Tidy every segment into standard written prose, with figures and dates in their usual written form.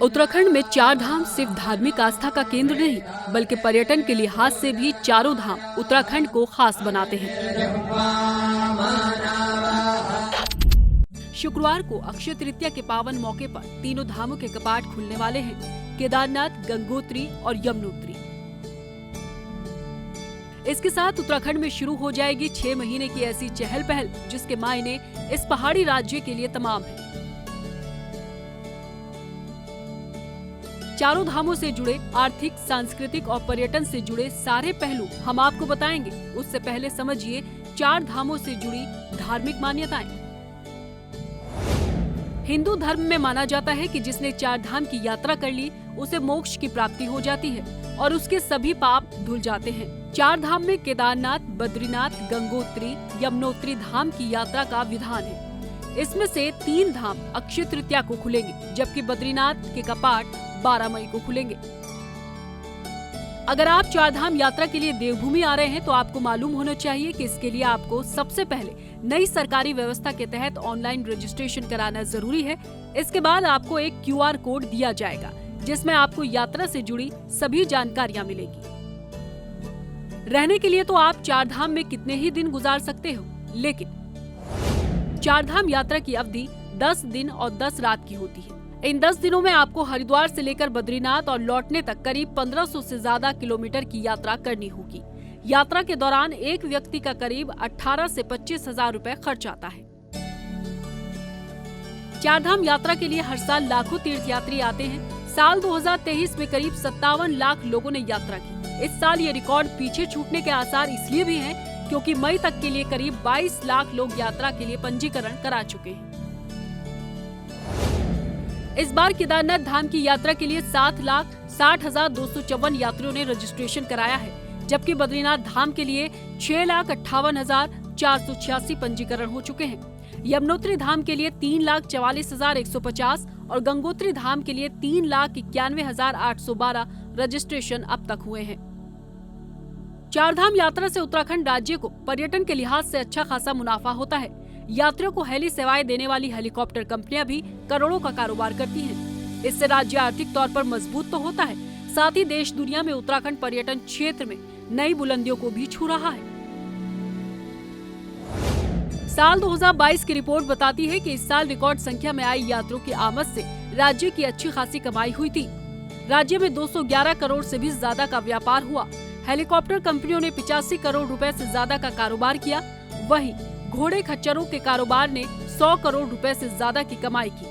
उत्तराखंड में 4 धाम सिर्फ धार्मिक आस्था का केंद्र नहीं, बल्कि पर्यटन के लिहाज से भी चारों धाम उत्तराखंड को खास बनाते हैं। शुक्रवार को अक्षय तृतीया के पावन मौके पर तीनों धामों के कपाट खुलने वाले हैं, केदारनाथ, गंगोत्री और यमुनोत्री। इसके साथ उत्तराखंड में शुरू हो जाएगी 6 महीने की ऐसी चहल पहल, जिसके मायने इस पहाड़ी राज्य के लिए तमाम है। चारों धामों से जुड़े आर्थिक, सांस्कृतिक और पर्यटन से जुड़े सारे पहलू हम आपको बताएंगे। उससे पहले समझिए 4 धामों से जुड़ी धार्मिक मान्यताएं। हिंदू धर्म में माना जाता है कि जिसने 4 धाम की यात्रा कर ली, उसे मोक्ष की प्राप्ति हो जाती है और उसके सभी पाप धुल जाते हैं। 4 धाम में केदारनाथ, बद्रीनाथ, गंगोत्री, यमुनोत्री धाम की यात्रा का विधान है। इसमें से 3 धाम अक्षय तृतीया को खुलेंगे, जबकि बद्रीनाथ के कपाट 12 मई को खुलेंगे। अगर आप 4 धाम यात्रा के लिए देवभूमि आ रहे हैं, तो आपको मालूम होना चाहिए कि इसके लिए आपको सबसे पहले नई सरकारी व्यवस्था के तहत ऑनलाइन रजिस्ट्रेशन कराना जरूरी है। इसके बाद आपको एक QR कोड दिया जाएगा, जिसमें आपको यात्रा से जुड़ी सभी जानकारियां मिलेगी। रहने के लिए तो आप 4 धाम में कितने ही दिन गुजार सकते हो, लेकिन 4 धाम यात्रा की अवधि 10 दिन और 10 रात की होती है। इन 10 दिनों में आपको हरिद्वार से लेकर बद्रीनाथ और लौटने तक करीब 1500 से ज्यादा किलोमीटर की यात्रा करनी होगी। यात्रा के दौरान एक व्यक्ति का करीब 18 से 25 हजार रुपए खर्च आता है। 4 धाम यात्रा के लिए हर साल लाखों तीर्थयात्री आते हैं। साल 2023 में करीब 57 लाख लोगों ने यात्रा की। इस साल ये रिकॉर्ड पीछे छूटने के आसार इसलिए भी हैं, क्योंकि मई तक के लिए करीब 22 लाख लोग यात्रा के लिए पंजीकरण करा चुके हैं। इस बार केदारनाथ धाम की यात्रा के लिए 7,60,254 यात्रियों ने रजिस्ट्रेशन कराया है, जबकि बद्रीनाथ धाम के लिए 6,58,486 पंजीकरण हो चुके हैं। यमुनोत्री धाम के लिए 3,44,150 और गंगोत्री धाम के लिए 3,91,812 रजिस्ट्रेशन अब तक हुए हैं। 4 धाम यात्रा से उत्तराखंड राज्य को पर्यटन के लिहाज से अच्छा खासा मुनाफा होता है। यात्रियों को हेली सेवाएं देने वाली हेलीकॉप्टर कंपनियां भी करोड़ों का कारोबार करती हैं। इससे राज्य आर्थिक तौर पर मजबूत तो होता है, साथ ही देश दुनिया में उत्तराखंड पर्यटन क्षेत्र में नई बुलंदियों को भी छू रहा है। साल 2022 की रिपोर्ट बताती है कि इस साल रिकॉर्ड संख्या में आई यात्रियों की आमद से राज्य की अच्छी खासी कमाई हुई थी। राज्य में 211 करोड़ से भी ज्यादा का व्यापार हुआ। हेलीकॉप्टर कंपनियों ने 85 करोड़ रुपए से ज्यादा का कारोबार किया। वहीं घोड़े खच्चरों के कारोबार ने 100 करोड़ रुपए से ज्यादा की कमाई की।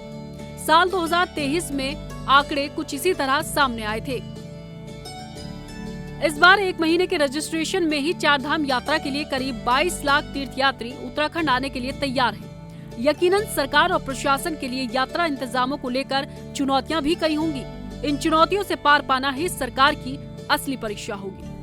साल 2023 में आंकड़े कुछ इसी तरह सामने आए थे। इस बार 1 महीने के रजिस्ट्रेशन में ही 4 धाम यात्रा के लिए करीब 22 लाख तीर्थयात्री उत्तराखंड आने के लिए तैयार हैं। यकीनन सरकार और प्रशासन के लिए यात्रा इंतजामों को लेकर चुनौतियां भी कई होंगी। इन चुनौतियों से पार पाना ही सरकार की असली परीक्षा होगी।